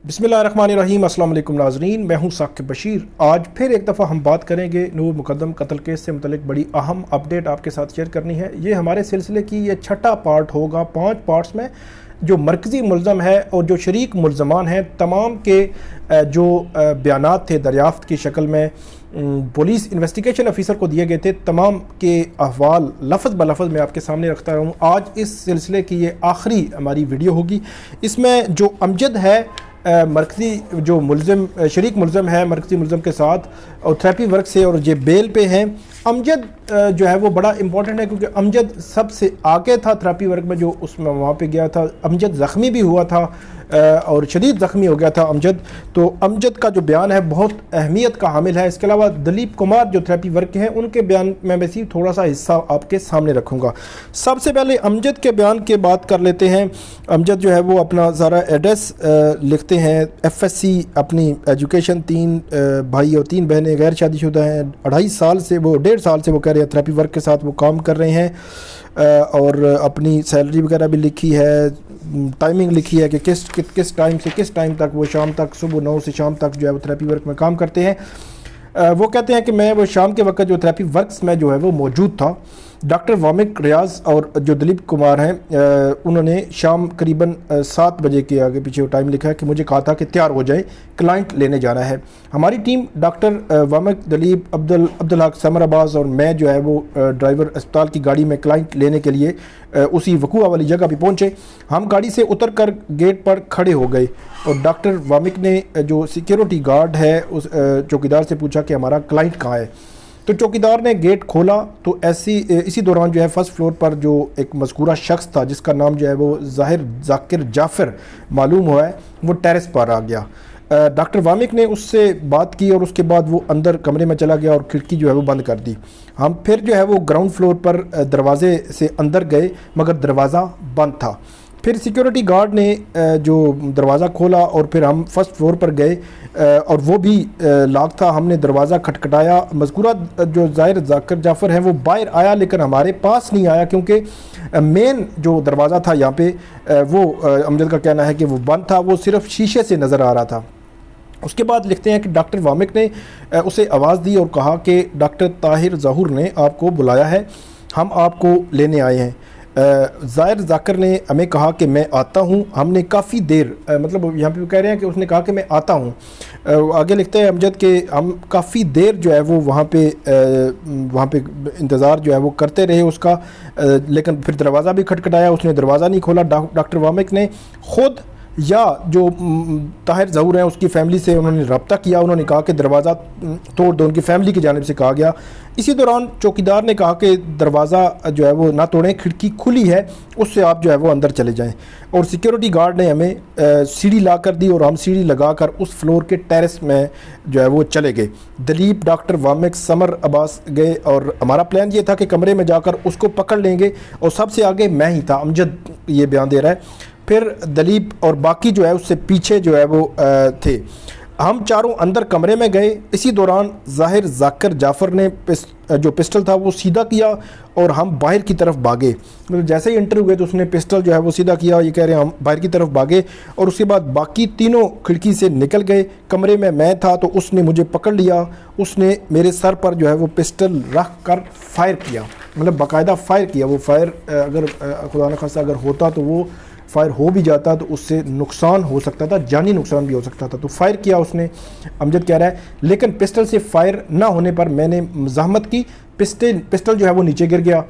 बिस्मिल्लाहिर्रहमानिर्रहीम। अस्सलाम वालेकुम नाज़रीन, मैं हूं साकिब बशीर। आज फिर एक दफ़ा हम बात करेंगे नूर मुकद्दम कत्ल केस से मुतल्लिक बड़ी अहम अपडेट आपके साथ शेयर करनी है। ये हमारे सिलसिले की ये छठा पार्ट होगा। 5 पार्ट्स में जो मरकज़ी मुल्ज़म है और जो शरीक मुल्ज़मान हैं, तमाम के जो बयानात थे दरियाफ्त की शक्ल में पुलिस इन्वेस्टिगेशन ऑफिसर को दिए गए थे, तमाम के अहवाल लफ्ज़ ब लफ्ज़ मैं आपके सामने रखता रहूँ। आज इस सिलसिले की ये आखिरी हमारी वीडियो होगी। इसमें जो अमजद है मरकज़ी जो मुल्ज़म शरीक मुल्ज़म है मरकज़ी मुल्ज़म के साथ और थेरेपी वर्क से और ये बेल पे हैं, अमजद जो है वो बड़ा इंपॉर्टेंट है क्योंकि अमजद सबसे आगे था थेरेपी वर्क में, जो उसमें वहाँ पे गया था। अमजद ज़ख्मी भी हुआ था और शदीद ज़ख्मी हो गया था अमजद। तो अमजद का जो बयान है बहुत अहमियत का हामिल है। इसके अलावा दलीप कुमार जो थेरेपी वर्क के हैं, उनके बयान में मैं सिर्फ थोड़ा सा हिस्सा आपके सामने रखूँगा। सबसे पहले अमजद के बयान की बात कर लेते हैं। अमजद जो है वो अपना सारा एड्रेस लिखते हैं। FSC अपनी एजुकेशन, 3 भाई और 3 बहनें, गैर शादीशुदा हैं। 1.5 साल से वो 1.5 साल से वो कह रहे हैं थेरेपी वर्क के साथ वो काम कर रहे हैं और अपनी सैलरी वगैरह भी लिखी है, टाइमिंग लिखी है कि किस टाइम से किस टाइम तक वो शाम तक, सुबह 9 से शाम तक जो है वो थेरेपी वर्क में काम करते हैं। वो कहते हैं कि मैं वो शाम के वक्त जो थेरेपी वर्क्स में जो है वो मौजूद था। डॉक्टर वामिक रियाज और जो दलीप कुमार हैं उन्होंने शाम करीबन 7 बजे के आगे पीछे वो टाइम लिखा है कि मुझे कहा था कि तैयार हो जाए, क्लाइंट लेने जाना है। हमारी team doctor Wamiq, Dalip, Abdul Haq, summer Abbas और मैं जो है वो ड्राइवर अस्पताल की गाड़ी में क्लाइंट लेने के लिए उसी वकूआ वाली जगह पे पहुँचे। हम गाड़ी से उतर कर गेट पर खड़े हो गए और डॉक्टर वामिक ने जो सिक्योरिटी गार्ड है उस चौकीदार से पूछा कि हमारा क्लाइंट कहाँ है। तो चौकीदार ने गेट खोला तो इसी दौरान जो है फर्स्ट फ्लोर पर जो एक मज़कूरा शख्स था जिसका नाम जो है वो ज़ाहिर ज़ाकिर जाफ़र मालूम हुआ है, वो टेरेस पर आ गया। डॉक्टर वामिक ने उससे बात की और उसके बाद वो अंदर कमरे में चला गया और खिड़की जो है वो बंद कर दी। हम फिर जो है वो ग्राउंड फ्लोर पर दरवाजे से अंदर गए मगर दरवाज़ा बंद था। फिर सिक्योरिटी गार्ड ने जो दरवाज़ा खोला और फिर हम फर्स्ट फ्लोर पर गए और वो भी लॉक था। हमने दरवाज़ा खटखटाया। मज़कूरा जो ज़ाहिर ज़ाकिर जाफ़र है वो बाहर आया लेकिन हमारे पास नहीं आया क्योंकि मेन जो दरवाज़ा था यहाँ पे वो अमजद का कहना है कि वो बंद था, वो सिर्फ शीशे से नज़र आ रहा था। उसके बाद लिखते हैं कि डॉक्टर वामिक ने उसे आवाज़ दी और कहा कि डॉक्टर ताहिर ज़हूर ने आपको बुलाया है, हम आपको लेने आए हैं। ज़ाहिर ज़ाकिर ने हमें कहा कि मैं आता हूँ। हमने काफ़ी देर मतलब यहाँ पे कह रहे हैं कि उसने कहा कि मैं आता हूँ। आगे लिखते हैं अमजद के हम काफ़ी देर जो है वो वहाँ पे इंतज़ार जो है वो करते रहे उसका, लेकिन फिर दरवाज़ा भी खटखटाया, उसने दरवाज़ा नहीं खोला। डॉक्टर वामिक ने ख़ुद या जो ताहिर ज़हूर हैं उसकी फ़ैमिली से उन्होंने रब्ता किया। उन्होंने कहा कि दरवाज़ा तोड़ दो, उनकी फ़ैमिली की जानिब से कहा गया। इसी दौरान चौकीदार ने कहा कि दरवाज़ा जो है वो ना तोड़ें, खिड़की खुली है, उससे आप जो है वो अंदर चले जाएं। और सिक्योरिटी गार्ड ने हमें सीढ़ी ला कर दी और हम सीढ़ी लगा कर उस फ्लोर के टेरेस में जो है वो चले गए। दलीप, डॉक्टर वामिक, समर अब्बास गए और हमारा प्लान ये था कि कमरे में जाकर उसको पकड़ लेंगे और सबसे आगे मैं ही था। अमजद ये बयान दे रहा है। फिर दलीप और बाकी जो है उससे पीछे जो है वो थे। हम चारों अंदर कमरे में गए। इसी दौरान ज़ाहिर ज़ाकिर जाफ़र ने जो पिस्टल था वो सीधा किया और हम बाहर की तरफ भागे। मतलब जैसे ही एंटर हुए तो उसने पिस्टल जो है वो सीधा किया, ये कह रहे हैं हम बाहर की तरफ भागे और उसके बाद बाकी तीनों खिड़की से निकल गए। कमरे में मैं था तो उसने मुझे पकड़ लिया, उसने मेरे सर पर जो है वो पिस्टल रख कर फायर किया, मतलब बाकायदा फायर किया। वो फायर अगर खुदा न खास्ता अगर होता तो वो फायर हो भी जाता तो उससे नुकसान हो सकता था, जानी नुकसान भी हो सकता था। तो फायर किया उसने, अमजद कह रहा है, लेकिन पिस्टल से फायर ना होने पर मैंने मज़ाहमत की, पिस्टल जो है वो नीचे गिर गया।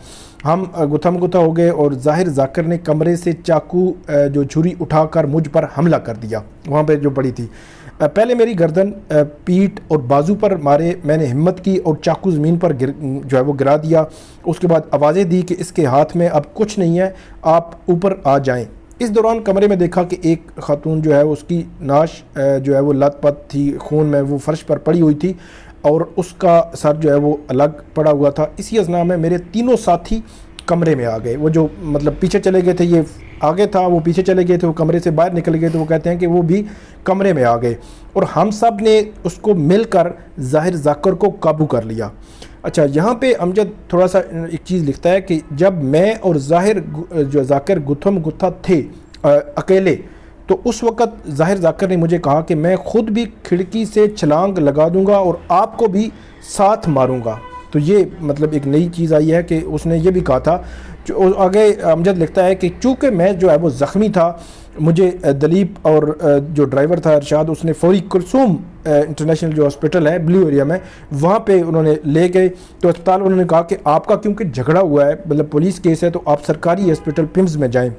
हम गुथम गुथा हो गए और ज़ाहिर ज़ाकिर ने कमरे से चाकू जो छुरी उठाकर मुझ पर हमला कर दिया वहाँ पे जो पड़ी थी। पहले मेरी गर्दन, पीठ और बाजू पर मारे। मैंने हिम्मत की और चाकू ज़मीन पर जो है वो गिरा दिया। उसके बाद आवाज़ें दी कि इसके हाथ में अब कुछ नहीं है, आप ऊपर आ जाएं। इस दौरान कमरे में देखा कि एक खातून जो है उसकी नाश जो है वो लथपथ थी, खून में वो फर्श पर पड़ी हुई थी और उसका सर जो है वो अलग पड़ा हुआ था। इसी अज़ना में मेरे तीनों साथी कमरे में आ गए। वो जो मतलब पीछे चले गए थे, ये आगे था, वो पीछे चले गए थे, वो कमरे से बाहर निकल गए थे। वो कहते हैं कि वो भी कमरे में आ गए और हम सब ने उसको मिलकर ज़ाहिर ज़ाकिर को काबू कर लिया। अच्छा, यहाँ पे अमजद थोड़ा सा एक चीज़ लिखता है कि जब मैं और ज़ाकिर गुत्थम गुत्था थे अकेले, तो उस वक़्त ज़ाहिर जाकिर ने मुझे कहा कि मैं ख़ुद भी खिड़की से छलांग लगा दूंगा और आपको भी साथ मारूंगा। तो ये मतलब एक नई चीज़ आई है कि उसने ये भी कहा था। जो आगे अमजद लिखता है कि चूँकि मैं जो है वो ज़ख्मी था, मुझे दलीप और जो ड्राइवर था इरशाद, उसने फौरी कुलसूम इंटरनेशनल जो हॉस्पिटल है ब्लू एरिया में, वहाँ पे उन्होंने ले गए। तो अस्पताल उन्होंने कहा कि आपका क्योंकि झगड़ा हुआ है, मतलब पुलिस केस है, तो आप सरकारी हॉस्पिटल पिम्स में जाएँ।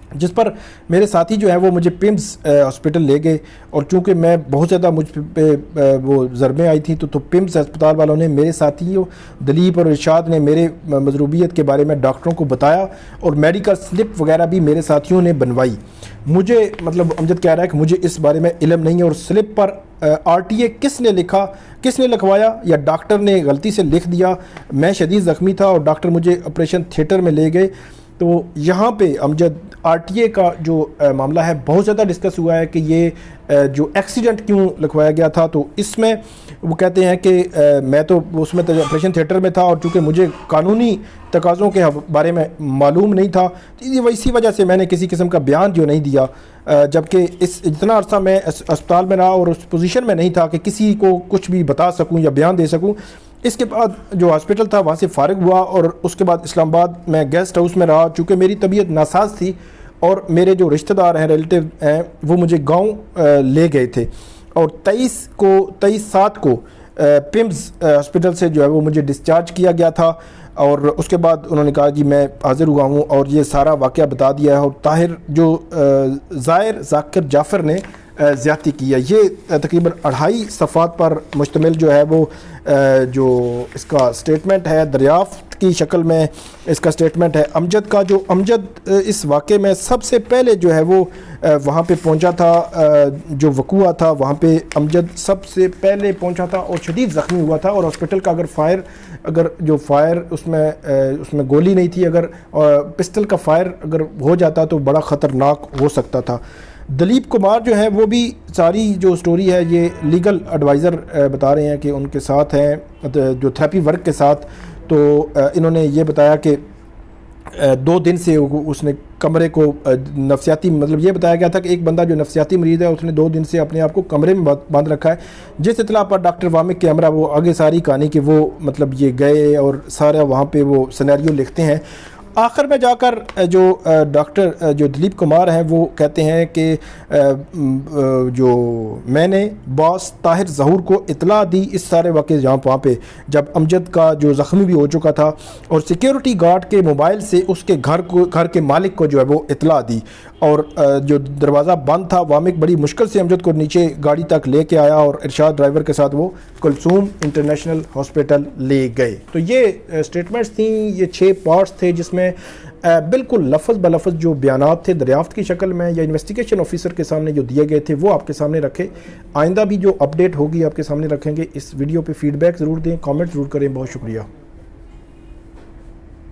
जिस पर मेरे साथी जो है वो मुझे पिम्स हॉस्पिटल ले गए, और चूँकि मैं बहुत ज़्यादा मुझ पे वो ज़रबें आई थी, तो पिम्स अस्पताल वालों ने मेरे साथियों दलीप और इरशाद ने मेरे मजरूबियत के बारे में डॉक्टरों को बताया, और मेडिकल स्लिप वगैरह भी मेरे साथियों ने बनवाई। मुझे मतलब अमजद कह रहा है कि मुझे इस बारे में इल्म नहीं है, और स्लिप पर RTA किसने लिखा, किसने लिखवाया, या डॉक्टर ने गलती से लिख दिया। मैं शदीद ज़ख्मी था और डॉक्टर मुझे ऑपरेशन थिएटर में ले गए। तो यहाँ पे अमजद RTA का जो मामला है बहुत ज़्यादा डिस्कस हुआ है कि ये जो एक्सीडेंट क्यों लिखवाया गया था। तो इसमें वो कहते हैं कि मैं तो उसमें ऑपरेशन थिएटर में था, और चूँकि मुझे कानूनी तकाज़ों के बारे में मालूम नहीं था, तो इसी वजह से मैंने किसी किस्म का बयान जो नहीं दिया। जबकि इस इतना अर्सा मैं अस्पताल में रहा और उस पोजीशन में नहीं था कि किसी को कुछ भी बता सकूं या बयान दे सकूं। इसके बाद जो हॉस्पिटल था वहाँ से फारिग हुआ, और उसके बाद इस्लामाबाद में गेस्ट हाउस में रहा। चूँकि मेरी तबीयत नासाज थी और मेरे जो रिश्तेदार हैं, रिलेटिव हैं, वो मुझे गाँव ले गए थे, और 23/7 को पिम्स हॉस्पिटल से जो है वो मुझे डिस्चार्ज किया गया था। और उसके बाद उन्होंने कहा कि मैं हाज़िर हुआ हूँ, और ये सारा वाक़या बता दिया है। और ताहिर जो ज़ाहिर जाकिर जाफ़र ने ज़्यादती की है, ये तकरीबन 2.5 सफ़ात पर मुश्तमिल जो है वो जो इसका स्टेटमेंट है, दरियाफ़्त की शक्ल में इसका स्टेटमेंट है अमजद का। जो अमजद इस वाक़े में सबसे पहले जो है वो वहाँ पे पहुँचा था, जो वक़ूआ था वहाँ पे अमजद सबसे पहले पहुँचा था और शदीद ज़ख्मी हुआ था। और हॉस्पिटल का अगर जो फायर उसमें गोली नहीं थी, अगर पिस्टल का फायर अगर हो जाता तो बड़ा ख़तरनाक हो सकता था। दलीप कुमार जो है वो भी सारी जो स्टोरी है ये लीगल एडवाइज़र बता रहे हैं कि उनके साथ हैं जो थेरेपी वर्क के साथ। तो इन्होंने ये बताया कि 2 दिन से उसने कमरे को नफसियाती, मतलब ये बताया गया था कि एक बंदा जो नफसियाती मरीज़ है उसने 2 दिन से अपने आप को कमरे में बांध रखा है। जिस इतला पर डॉक्टर वामिक कैमरा वो आगे सारी कहानी कि वो मतलब ये गए और सारा वहाँ पे वो सिनेरियो लिखते हैं। आखिर में जाकर जो डॉक्टर जो दलीप कुमार हैं वो कहते हैं कि जो मैंने बॉस ताहिर ज़हूर को इतला दी इस सारे वाक़े वहाँ पे, जब अमजद का जो ज़ख्मी भी हो चुका था, और सिक्योरिटी गार्ड के मोबाइल से उसके घर के मालिक को जो है वो इतला दी, और जो दरवाज़ा बंद था वामिक बड़ी मुश्किल से अमजद को नीचे गाड़ी तक लेके आया और इरशाद ड्राइवर के साथ वो कुलसूम इंटरनेशनल हॉस्पिटल ले गए। तो ये स्टेटमेंट्स थी, ये 6 पार्ट्स थे जिसमें बिल्कुल लफ्ज़ ब लफ्ज़ जो बयानात थे दरियाफ्त की शक्ल में या इन्वेस्टिगेशन ऑफिसर के सामने जो दिए गए थे वो आपके सामने रखे। आइंदा भी जो अपडेट होगी आपके सामने रखेंगे। इस वीडियो पे फीडबैक ज़रूर दें, कमेंट ज़रूर करें। बहुत शुक्रिया।